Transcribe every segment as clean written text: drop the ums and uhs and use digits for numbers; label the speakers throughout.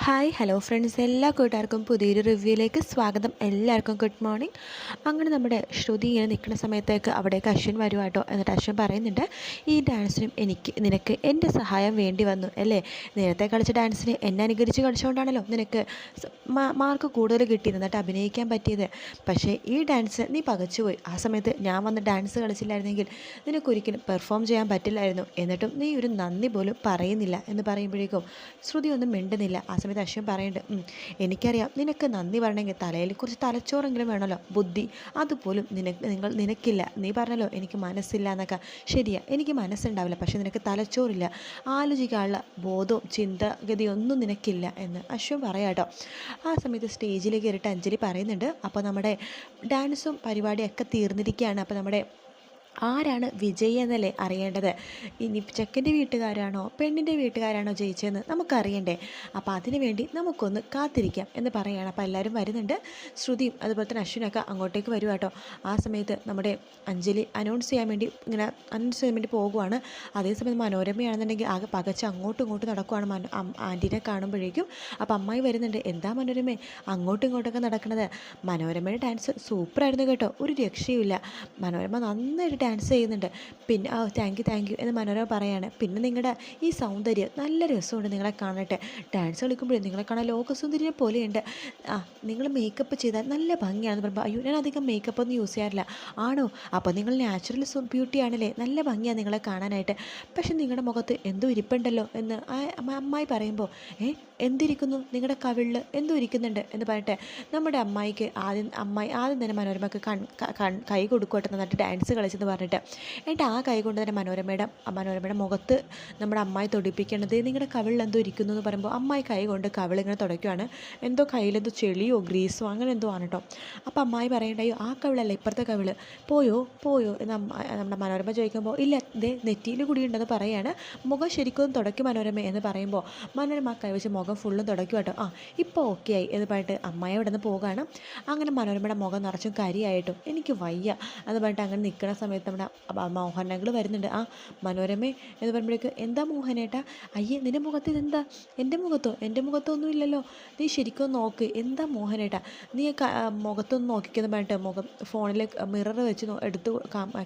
Speaker 1: Hi hello friends, എല്ലാ കൂട്ടുകാർക്കും പുതിയൊരു റിവ്യൂയിലേക്ക് സ്വാഗതം. എല്ലാവർക്കും ഗുഡ് മോർണിംഗ്. അങ്ങനെ നമ്മുടെ ശ്രുതി ഇങ്ങനെ നിൽക്കുന്ന സമയത്തേക്ക് അവിടേക്ക് അശ്വിൻ വരുവാട്ടോ. എന്നിട്ട് അശ്വിൻ പറയുന്നുണ്ട്, ഈ ഡാൻസിനും നിനക്ക് എൻ്റെ സഹായം വേണ്ടി വന്നു അല്ലേ? നേരത്തെ കളിച്ച ഡാൻസിന് എന്നെ അനുകരിച്ച് കളിച്ചുകൊണ്ടാണല്ലോ നിനക്ക് മാർക്ക് കൂടുതൽ കിട്ടിയത്, എന്നിട്ട് അഭിനയിക്കാൻ പറ്റിയത്. പക്ഷേ ഈ ഡാൻസ് നീ പകച്ചുപോയി. ആ സമയത്ത് ഞാൻ വന്ന് ഡാൻസ് കളിച്ചില്ലായിരുന്നെങ്കിൽ നിനക്കൊരിക്കലും പെർഫോം ചെയ്യാൻ പറ്റില്ലായിരുന്നു. എന്നിട്ടും നീ ഒരു നന്ദി പോലും പറയുന്നില്ല എന്ന് പറയുമ്പോഴേക്കും ശ്രുതി ഒന്നും മിണ്ടുന്നില്ല. ആ സമയത്ത് അശ്വിൻ പറയുന്നുണ്ട്, എനിക്കറിയാം നിനക്ക് നന്ദി പറയണമെങ്കിൽ തലയിൽ കുറച്ച് തലച്ചോറെങ്കിലും വേണമല്ലോ, ബുദ്ധി അതുപോലും നിനക്കില്ല. നീ പറഞ്ഞല്ലോ എനിക്ക് മനസ്സില്ല എന്നൊക്കെ. ശരിയാ, എനിക്ക് മനസ്സുണ്ടാവില്ല, പക്ഷെ നിനക്ക് തലച്ചോറില്ല, ആലോചിക്കാനുള്ള ബോധവും ചിന്താഗതിയും ഒന്നും നിനക്കില്ല എന്ന് അശ്വിൻ പറയാട്ടോ. ആ സമയത്ത് സ്റ്റേജിലേക്ക് കയറിയിട്ട് അഞ്ജലി പറയുന്നുണ്ട്, അപ്പോൾ നമ്മുടെ ഡാൻസും പരിപാടിയൊക്കെ തീർന്നിരിക്കുകയാണ്. അപ്പോൾ നമ്മുടെ ആരാണ് വിജയി എന്നല്ലേ അറിയേണ്ടത്? ഇനി ചെക്കൻ്റെ വീട്ടുകാരാണോ പെണ്ണിൻ്റെ വീട്ടുകാരാണോ ജയിച്ചതെന്ന് നമുക്കറിയണ്ടേ? അപ്പോൾ അതിനു വേണ്ടി നമുക്കൊന്ന് കാത്തിരിക്കാം എന്ന് പറയുകയാണ്. അപ്പോൾ എല്ലാവരും വരുന്നുണ്ട്. ശ്രുതിയും അതുപോലെ തന്നെ അശ്വിനൊക്കെ അങ്ങോട്ടേക്ക് വരും കേട്ടോ. ആ സമയത്ത് നമ്മുടെ അഞ്ജലി അനൗൺസ് ചെയ്യാൻ വേണ്ടി പോകുവാണ്. അതേസമയം മനോരമയാണെന്നുണ്ടെങ്കിൽ ആകെ പകച്ച് അങ്ങോട്ടും ഇങ്ങോട്ടും നടക്കുവാണ് ആൻറ്റീനെ കാണുമ്പോഴേക്കും. അപ്പോൾ അമ്മായി വരുന്നുണ്ട്, എന്താ മനോരമേ അങ്ങോട്ടും ഇങ്ങോട്ടൊക്കെ നടക്കുന്നത്? മനോരമയുടെ ഡാൻസ് സൂപ്പറായിരുന്നു കേട്ടോ, ഒരു രക്ഷയുമില്ല. മനോരമ നന്നായിട്ട് ഡാൻസ് ചെയ്യുന്നുണ്ട്. പിന്നെ താങ്ക് യു എന്ന് മനോരമ പറയാണ്. പിന്നെ നിങ്ങളുടെ ഈ സൗന്ദര്യം നല്ല രസമുണ്ട് നിങ്ങളെ കാണട്ടെ. ഡാൻസ് കളിക്കുമ്പോഴേ നിങ്ങളെ കാണാൻ ലോകസുന്ദരിയെ പോലെയുണ്ട്. നിങ്ങൾ മേക്കപ്പ് ചെയ്താൽ നല്ല ഭംഗിയാണെന്ന് പറയുമ്പോൾ, അയ്യോ ഞാൻ അധികം മേക്കപ്പ് ഒന്നും യൂസ് ചെയ്യാറില്ല. ആണോ? അപ്പോൾ നിങ്ങൾ നാച്ചുറൽ ബ്യൂട്ടി ആണല്ലേ, നല്ല ഭംഗിയാണ് നിങ്ങളെ കാണാനായിട്ട്. പക്ഷെ നിങ്ങളുടെ മുഖത്ത് എന്തോ ഇരിപ്പുണ്ടല്ലോ എന്ന് അമ്മായി പറയുമ്പോൾ, എന്തിരിക്കുന്നു നിങ്ങളുടെ കവിളിൽ എന്തോ ഇരിക്കുന്നുണ്ട് എന്ന് പറഞ്ഞിട്ട് നമ്മുടെ അമ്മായി ആദ്യം തന്നെ മനോരമക്ക് കൈ കൊടുക്കട്ടെ, നന്നായിട്ട് ഡാൻസ് കളിച്ചെന്ന് പറഞ്ഞിട്ട്. എന്നിട്ട് ആ കൈ കൊണ്ട് തന്നെ മനോരമയുടെ മുഖത്ത് നമ്മുടെ അമ്മായി തൊടിപ്പിക്കേണ്ടത്, നിങ്ങളുടെ കവിളിൽ എന്തോ ഇരിക്കുന്നു എന്ന് പറയുമ്പോൾ അമ്മായി കൈ കൊണ്ട് കവിളിങ്ങനെ തുടയ്ക്കുകയാണ്. എന്തോ കയ്യിലെന്തോ ചെളിയോ ഗ്രീസോ അങ്ങനെ എന്തോ ആണ് കേട്ടോ. അപ്പോൾ അമ്മായി പറയണ്ടായോ, ആ കവിളല്ല ഇപ്പുറത്തെ കവിള്, പോയോ എന്ന് നമ്മുടെ മനോരമ ചോദിക്കുമ്പോൾ, ഇല്ല ദേ നെറ്റിയിൽ കൂടിയുണ്ടെന്ന് പറയാണ്. മുഖം ശരിക്കും തുടയ്ക്കും മനോരമ എന്ന് പറയുമ്പോൾ മനോരമ കൈ വെച്ച് മുഖം ഫുള്ളും തുടയ്ക്കും കേട്ടോ. ഇപ്പോൾ ഓക്കെ ആയി എന്ന് പറഞ്ഞിട്ട് അമ്മായി അവിടെ നിന്ന് പോകുകയാണ്. അങ്ങനെ മനോരമയുടെ മുഖം നിറച്ചും കരിയായിട്ടും എനിക്ക് വയ്യ എന്ന് പറഞ്ഞിട്ട് അങ്ങനെ നിൽക്കുന്ന സമയത്ത് നമ്മുടെ മോഹനങ്ങൾ വരുന്നുണ്ട്. മനോരമേ എന്ന് പറയുമ്പോഴേക്ക്, എന്താ മോഹനേട്ടാ? അയ്യേ നിൻ്റെ മുഖത്ത് ഇതെന്താ? എൻ്റെ മുഖത്തൊന്നും ഇല്ലല്ലോ, നീ ശരിക്കും നോക്ക്, എന്താ മോഹനേട്ടാ? നീ മുഖത്തൊന്ന് നോക്കിക്കെന്ന് പറഞ്ഞിട്ട് ഫോണിൽ മിറർ വെച്ച്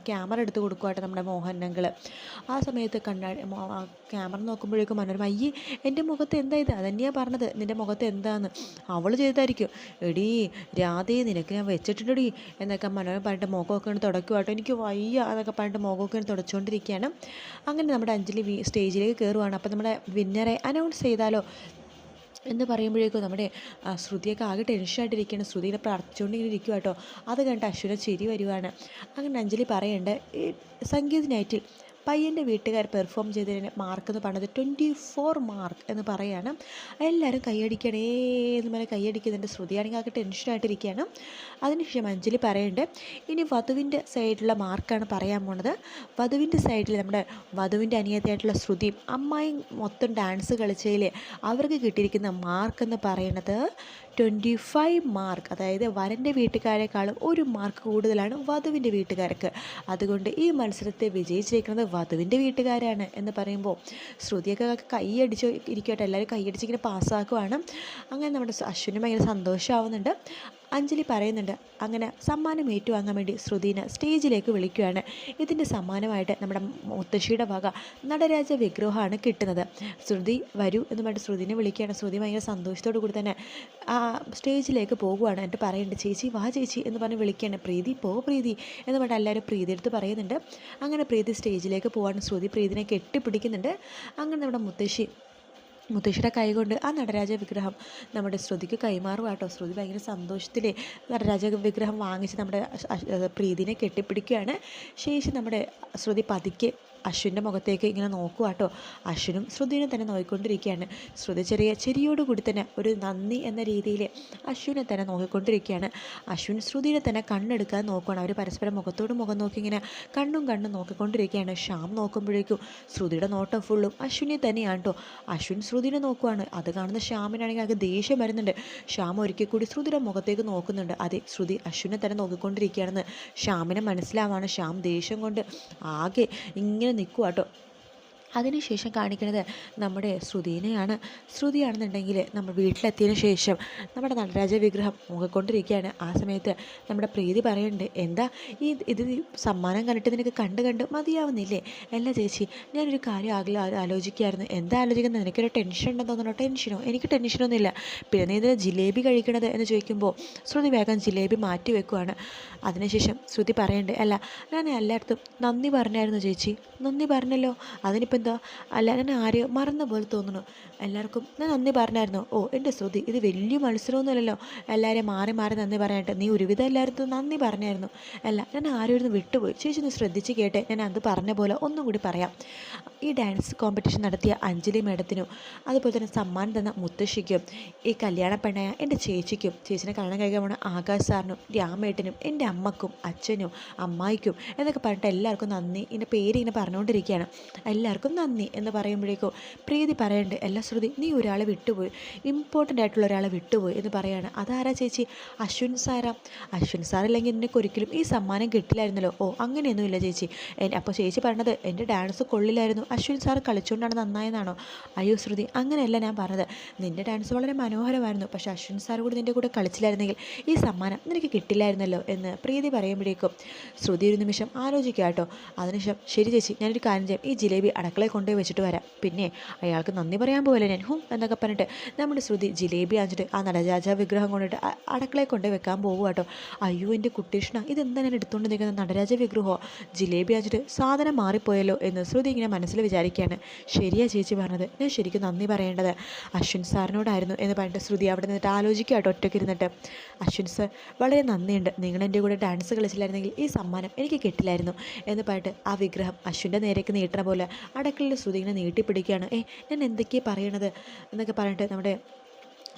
Speaker 1: ക്യാമറ എടുത്ത് കൊടുക്കുവാട്ടെ നമ്മുടെ മോഹനങ്ങൾ. ആ സമയത്ത് ക്യാമറ നോക്കുമ്പോഴേക്കും മനോരമ, അയ്യേ എൻ്റെ മുഖത്ത് എന്താ ഇത്? അതന്നെയാണ് പറഞ്ഞത്, നിൻ്റെ മുഖത്ത് എന്താന്ന് അവൾ ചെയ്തായിരിക്കും. എടീ രാധേ, നിനക്ക് ഞാൻ വെച്ചിട്ടുണ്ടടി എന്നൊക്കെ മനോരമ പറഞ്ഞിട്ട് മുഖമൊക്കെ തുടയ്ക്കുവാട്ടോ. എനിക്ക് വയ്യ എന്നൊക്കെ പറഞ്ഞിട്ട് മുഖമൊക്കെ തുടച്ചുകൊണ്ടിരിക്കുകയാണ്. അങ്ങനെ നമ്മുടെ അഞ്ജലി സ്റ്റേജിലേക്ക് കയറുവാണ്. അപ്പോൾ നമ്മുടെ വിന്നറെ അനൗൺസ് ചെയ്താലോ എന്ന് പറയുമ്പോഴേക്കും നമ്മുടെ ശ്രുതിയൊക്കെ ആകെ ടെൻഷനായിട്ടിരിക്കുകയാണ്. ശ്രുതിനെ പ്രാർത്ഥിച്ചുകൊണ്ടിങ്ങനെ ഇരിക്കുക കേട്ടോ. അത് കണ്ട് അശ്വിനെ ചിരി വരുവാണ്. അങ്ങനെ അഞ്ജലി പറയുന്നുണ്ട്, സംഗീത നൈറ്റിൽ പയ്യൻ്റെ വീട്ടുകാർ പെർഫോം ചെയ്തതിന് മാർക്ക് എന്ന് പറഞ്ഞത് 24 മാർക്ക് എന്ന് പറയുകയാണ്. എല്ലാവരും കൈയടിക്കണേ എന്ന് പറഞ്ഞാൽ കൈയടിക്കുന്നുണ്ട്. ശ്രുതിയാണെങ്കിൽ ആകെ ടെൻഷനായിട്ടിരിക്കുകയാണ്. അതിനുശേഷം അഞ്ജലി പറയുന്നുണ്ട്, ഇനി വധുവിൻ്റെ സൈഡിലുള്ള മാർക്കാണ് പറയാൻ പോണത്. വധുവിൻ്റെ സൈഡിൽ നമ്മുടെ വധുവിൻ്റെ അനിയത്തിയായിട്ടുള്ള ശ്രുതിയും അമ്മായും മൊത്തം ഡാൻസ് കളിച്ചതിൽ അവർക്ക് കിട്ടിയിരിക്കുന്ന മാർക്ക് എന്ന് പറയുന്നത് 25 മാർക്ക്. അതായത് വരൻ്റെ വീട്ടുകാരെക്കാളും 1 മാർക്ക് കൂടുതലാണ് വധുവിൻ്റെ വീട്ടുകാർക്ക്. അതുകൊണ്ട് ഈ മത്സരത്തെ വിജയിച്ചിരിക്കുന്നത് വധുവിൻ്റെ വീട്ടുകാരാണ് എന്ന് പറയുമ്പോൾ ശ്രുതിയൊക്കെ കൈയടിച്ച് ഇരിക്കട്ടെ, എല്ലാവരും കൈയടിച്ചിങ്ങനെ പാസ്സാക്കുവാണ്. അങ്ങനെ നമ്മുടെ അശ്വിനും ഭയങ്കര സന്തോഷമാവുന്നുണ്ട്. അഞ്ജലി പറയുന്നുണ്ട്, അങ്ങനെ സമ്മാനം ഏറ്റുവാങ്ങാൻ വേണ്ടി ശ്രുതിനെ സ്റ്റേജിലേക്ക് വിളിക്കുകയാണ്. ഇതിൻ്റെ സമ്മാനമായിട്ട് നമ്മുടെ മുത്തശ്ശിയുടെ വക നടരാജ വിഗ്രഹമാണ് കിട്ടുന്നത്. ശ്രുതി വരൂ എന്ന് പറഞ്ഞിട്ട് ശ്രുതിനെ വിളിക്കുകയാണ്. ശ്രുതി ഭയങ്കര സന്തോഷത്തോടു കൂടി തന്നെ സ്റ്റേജിലേക്ക് പോകുവാണ്. എന്നിട്ട് പറയുന്നുണ്ട്, ചേച്ചി വാ ചേച്ചി എന്ന് പറഞ്ഞ് വിളിക്കുകയാണ്. പ്രീതി എന്ന് പറഞ്ഞിട്ട് എല്ലാവരും പ്രീതി എടുത്ത് പറയുന്നുണ്ട്. അങ്ങനെ പ്രീതി സ്റ്റേജിലേക്ക് പോകാൻ ശ്രുതി പ്രീതിനെ കെട്ടിപ്പിടിക്കുന്നുണ്ട്. അങ്ങനെ നമ്മുടെ മുത്തശ്ശിയുടെ കൈ കൊണ്ട് ആ നടരാജ വിഗ്രഹം നമ്മുടെ ശ്രുതിക്ക് കൈമാറുക കേട്ടോ. ശ്രുതി ഭയങ്കര സന്തോഷത്തിൽ നടരാജ വിഗ്രഹം വാങ്ങിച്ച് നമ്മുടെ പ്രീതിനെ കെട്ടിപ്പിടിക്കുകയാണ്. ശേഷം നമ്മുടെ ശ്രുതി പതുക്കെ അശ്വിൻ്റെ മുഖത്തേക്ക് ഇങ്ങനെ നോക്കുക കേട്ടോ. അശ്വിനും ശ്രുതിനെ തന്നെ നോക്കിക്കൊണ്ടിരിക്കുകയാണ്. ശ്രുതി ചിരിയോടുകൂടി തന്നെ ഒരു നന്ദി എന്ന രീതിയിൽ അശ്വിനെ തന്നെ നോക്കിക്കൊണ്ടിരിക്കുകയാണ്. അശ്വിൻ ശ്രുതിനെ തന്നെ കണ്ണെടുക്കാൻ നോക്കുകയാണ്. അവർ പരസ്പരം മുഖത്തോട് മുഖം നോക്കി ഇങ്ങനെ കണ്ണും നോക്കിക്കൊണ്ടിരിക്കുകയാണ്. ശ്യാം നോക്കുമ്പോഴേക്കും ശ്രുതിയുടെ നോട്ടം ഫുള്ളും അശ്വിനെ തന്നെയാണ് കേട്ടോ. അശ്വിൻ ശ്രുതിനെ നോക്കുവാണ്. അത് കാണുന്ന ശ്യാമിനാണെങ്കിൽ ആകെ ദേഷ്യം വരുന്നുണ്ട്. ശ്യാം ഒരിക്കൽ കൂടി ശ്രുതിയുടെ മുഖത്തേക്ക് നോക്കുന്നുണ്ട്. അതെ, ശ്രുതി അശ്വിനെ തന്നെ നോക്കിക്കൊണ്ടിരിക്കുകയാണെന്ന് ശ്യാമിനെ മനസ്സിലാവാണ്. ശ്യാം ദേഷ്യം കൊണ്ട് ആകെ ഇങ്ങനെ നിൽക്കുക കേട്ടോ. അതിനുശേഷം കാണിക്കുന്നത് നമ്മുടെ ശ്രുതിനെയാണ്. ശ്രുതിയാണെന്നുണ്ടെങ്കിൽ നമ്മൾ വീട്ടിലെത്തിയതിന് ശേഷം നമ്മുടെ നടരാജ വിഗ്രഹം മുഖക്കൊണ്ടിരിക്കുകയാണ്. ആ സമയത്ത് നമ്മുടെ പ്രീതി പറയുന്നുണ്ട്, എന്താ ഇത് സമ്മാനം കണ്ടിട്ട് നിനക്ക് കണ്ട് മതിയാവുന്നില്ലേ? അല്ല ചേച്ചി, ഞാനൊരു കാര്യം ആലോചിക്കുകയായിരുന്നു. എന്താ ആലോചിക്കുന്നത്? നിനക്കൊരു ടെൻഷൻ ഉണ്ടെന്ന് തോന്നണോ? ടെൻഷനോ? എനിക്ക് ടെൻഷനൊന്നുമില്ല. പിന്നെ നീ ഇതിന് ജിലേബി കഴിക്കണത് എന്ന് ചോദിക്കുമ്പോൾ ശ്രുതി വേഗം ജിലേബി മാറ്റി വെക്കുവാണ്. അതിനുശേഷം ശ്രുതി പറയുന്നുണ്ട്, അല്ല ഞാൻ എല്ലായിടത്തും നന്ദി പറഞ്ഞായിരുന്നു ചേച്ചി. നന്ദി പറഞ്ഞല്ലോ, അതിനിപ്പോൾ എന്താ? അല്ല, ഞാൻ ആരെയോ മറന്ന പോലെ തോന്നുന്നു. എല്ലാവർക്കും ഞാൻ നന്ദി പറഞ്ഞായിരുന്നു. ഓ എൻ്റെ ശ്രുതി, ഇത് വലിയ മത്സരമൊന്നുമല്ലല്ലോ എല്ലാവരെയും മാറി മാറി നന്ദി പറയാനായിട്ട്. നീ ഒരുവിധം എല്ലായിടത്തും നന്ദി പറഞ്ഞായിരുന്നു. അല്ല, ഞാൻ ആരോരുന്ന് വിട്ടുപോയി. ചേച്ചി ഒന്ന് ശ്രദ്ധിച്ച് കേട്ടെ, ഞാൻ അത് പറഞ്ഞ പോലെ ഒന്നും കൂടി പറയാം. ഈ ഡാൻസ് കോമ്പറ്റീഷൻ നടത്തിയ അഞ്ജലി മേഡത്തിനും അതുപോലെ തന്നെ സമ്മാനം തന്ന മുത്തശ്ശിക്കും ഈ കല്യാണ പെണ്ണായ എൻ്റെ ചേച്ചിക്കും ചേച്ചിനെ കല്യാണം കഴിക്കാൻ പോണ ആകാശ് സാറിനും രാമേട്ടനും എൻ്റെ അമ്മക്കും അച്ഛനും അമ്മായിക്കും എന്നൊക്കെ പറഞ്ഞിട്ട് എല്ലാവർക്കും നന്ദി. ഇതിൻ്റെ പേര് ഇങ്ങനെ പറഞ്ഞുകൊണ്ടിരിക്കുകയാണ്. എല്ലാവർക്കും നന്ദി എന്ന് പറയുമ്പോഴേക്കോ പ്രീതി പറയുന്നുണ്ട്, എല്ലാ ശ്രുതി, നീ ഒരാളെ വിട്ടുപോയി, ഇമ്പോർട്ടൻ്റ് ആയിട്ടുള്ള ഒരാളെ വിട്ടുപോയി എന്ന് പറയുകയാണ്. അതാരാ ചേച്ചി? അശ്വിൻ സാറാ. അശ്വിൻ സാറില്ലെങ്കിൽ നിനക്ക് ഒരിക്കലും ഈ സമ്മാനം കിട്ടില്ലായിരുന്നല്ലോ. ഓ അങ്ങനെയൊന്നുമില്ല ചേച്ചി. അപ്പോൾ ചേച്ചി പറഞ്ഞത് എൻ്റെ ഡാൻസ് കൊള്ളില്ലായിരുന്നു, അശ്വിൻ സാർ കളിച്ചുകൊണ്ടാണ് നന്നായെന്നാണോ? അയ്യോ ശ്രുതി, അങ്ങനെയല്ല ഞാൻ പറഞ്ഞത്. നിൻ്റെ ഡാൻസ് വളരെ മനോഹരമായിരുന്നു. പക്ഷേ അശ്വിൻ സാർ കൂടി നിൻ്റെ കൂടെ കളിച്ചില്ലായിരുന്നെങ്കിൽ ഈ സമ്മാനം നിനക്ക് കിട്ടില്ലായിരുന്നല്ലോ എന്ന് പ്രീതി പറയുമ്പോഴേക്കും ശ്രുതി ഒരു നിമിഷം ആലോചിക്കുക കേട്ടോ. അതിനുശേഷം ശരി ചേച്ചി, ഞാനൊരു കാര്യം ചെയ്യാം, ഈ ജിലേബി അടുക്കളയിൽ കൊണ്ടുപോയി വെച്ചിട്ട് വരാം. പിന്നെ അയാൾക്ക് നന്ദി പറയാൻ പോകല്ലേ ഞാൻ എന്നൊക്കെ പറഞ്ഞിട്ട് നമ്മുടെ ശ്രുതി ജിലേബി അഞ്ചിട്ട് ആ നടരാജ വിഗ്രഹം കൊണ്ടിട്ട് അടുക്കളയിൽ കൊണ്ടുപോയി വെക്കാൻ പോകുക കേട്ടോ. അയ്യോ എൻ്റെ കുട്ടീഷ്ണ, ഇതെന്താ ഞാൻ എടുത്തുകൊണ്ട് നിൽക്കുന്ന നടരാജ വിഗ്രഹമോ? ജിലേബി അഞ്ചിട്ട് സാധനം മാറിപ്പോയല്ലോ എന്ന് ശ്രുതി ഇങ്ങനെ മനസ്സിൽ വിചാരിക്കുകയാണ്. ശരിയാ ചേച്ചി പറഞ്ഞത്, ഞാൻ ശരിക്കും നന്ദി പറയേണ്ടത് അശ്വിൻ സാറിനോടായിരുന്നു എന്ന് പറഞ്ഞിട്ട് ശ്രുതി അവിടെ നിന്നിട്ട് ആലോചിക്കുക കേട്ടോ ഒറ്റയ്ക്ക് ഇരുന്നിട്ട്. അശ്വിൻ സാർ വളരെ നന്ദിയുണ്ട്, നിങ്ങൾ എൻ്റെ കൂടെ ഡാൻസ് കളിച്ചില്ലായിരുന്നെങ്കിൽ ഈ സമ്മാനം എനിക്ക് കിട്ടില്ലായിരുന്നു എന്ന് പറഞ്ഞിട്ട് ആ വിഗ്രഹം അശ്വിൻ്റെ നേരേക്ക് നീട്ടണ പോലെ അടുക്കളയിൽ ശ്രുതി ഇങ്ങനെ നീട്ടിപ്പിടിക്കുകയാണ്. ഞാൻ എന്തൊക്കെയാണ് പറയണത് എന്നൊക്കെ പറഞ്ഞിട്ട് നമ്മുടെ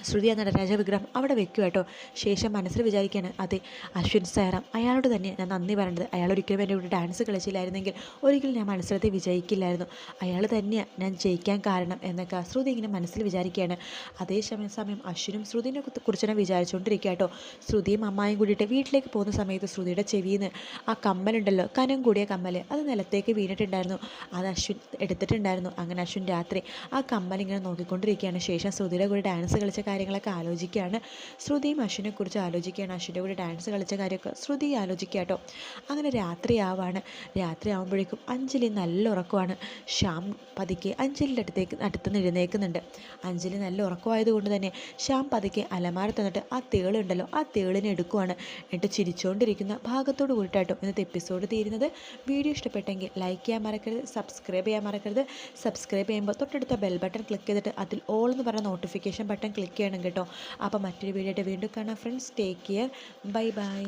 Speaker 1: ശ്രുതി എന്ന നടരാജ വിഗ്രഹം അവിടെ വെക്കുക കേട്ടോ. ശേഷം മനസ്സിൽ വിചാരിക്കുകയാണ്, അതെ അശ്വിൻ സാറാം, അയാളോട് തന്നെ ഞാൻ നന്ദി പറയേണ്ടത്. അയാൾ ഒരിക്കലും എൻ്റെ കൂടെ ഡാൻസ് കളിച്ചില്ലായിരുന്നെങ്കിൽ ഒരിക്കലും ഞാൻ മത്സരത്തിൽ വിജയിക്കില്ലായിരുന്നു. അയാൾ തന്നെയാണ് ഞാൻ ജയിക്കാൻ കാരണം എന്നൊക്കെ ശ്രുതി ഇങ്ങനെ മനസ്സിൽ വിചാരിക്കുകയാണ്. അതേ സമയം അശ്വിനും ശ്രുതിനെ കുറിച്ച് തന്നെ വിചാരിച്ചുകൊണ്ടിരിക്കുക കേട്ടോ. ശ്രുതിയും അമ്മായും കൂടിയിട്ട് വീട്ടിലേക്ക് പോകുന്ന സമയത്ത് ശ്രുതിയുടെ ചെവിയിൽ നിന്ന് ആ കമ്മലുണ്ടല്ലോ, കനം കൂടിയ കമ്മൽ, അത് നിലത്തേക്ക് വീണിട്ടുണ്ടായിരുന്നു. അത് അശ്വിൻ എടുത്തിട്ടുണ്ടായിരുന്നു. അങ്ങനെ അശ്വിൻ രാത്രി ആ കമ്മൽ ഇങ്ങനെ നോക്കിക്കൊണ്ടിരിക്കുകയാണ്. ശേഷം ശ്രുതിയുടെ കൂടെ ഡാൻസ് കളിച്ച കാര്യങ്ങളൊക്കെ ആലോചിക്കുകയാണ്. ശ്രുതിയും അശ്വിനെ കുറിച്ച് ആലോചിക്കുകയാണ്. അശ്വിൻ്റെ കൂടെ ഡാൻസ് കളിച്ച കാര്യമൊക്കെ ശ്രുതി ആലോചിക്കുക കേട്ടോ. അങ്ങനെ രാത്രിയാവാണ്. രാത്രിയാവുമ്പോഴേക്കും അഞ്ജലി നല്ല ഉറക്കമാണ്. ശ്യാം പതുക്കെ അഞ്ജലിയുടെ അടുത്തുനിന്ന് എഴുന്നേൽക്കുന്നുണ്ട്. അഞ്ജലി നല്ല ഉറക്കമായതുകൊണ്ട് തന്നെ ശ്യാം പതുക്കെ അലമാര തന്നിട്ട് ആ തേളുണ്ടല്ലോ, ആ തേളിനെ എടുക്കുവാണ്. എന്നിട്ട് ചിരിച്ചുകൊണ്ടിരിക്കുന്ന ഭാഗത്തോട് കൂടിയിട്ടാട്ടോ ഇന്നത്തെ എപ്പിസോഡ് തീരുന്നത്. വീഡിയോ ഇഷ്ടപ്പെട്ടെങ്കിൽ ലൈക്ക് ചെയ്യാൻ മറക്കരുത്, സബ്സ്ക്രൈബ് ചെയ്യാൻ മറക്കരുത്. സബ്സ്ക്രൈബ് ചെയ്യുമ്പോൾ തൊട്ടടുത്ത ബെൽ ബട്ടൺ ക്ലിക്ക് ചെയ്തിട്ട് അതിൽ ഓൾ എന്ന് പറഞ്ഞ നോട്ടിഫിക്കേഷൻ ബട്ടൺ ക്ലിക്ക് ചെയ്യണം കേട്ടോ. അപ്പോൾ മറ്റൊരു വീഡിയോ ആയിട്ട് വീണ്ടും കാണാം friends. Take care, bye bye.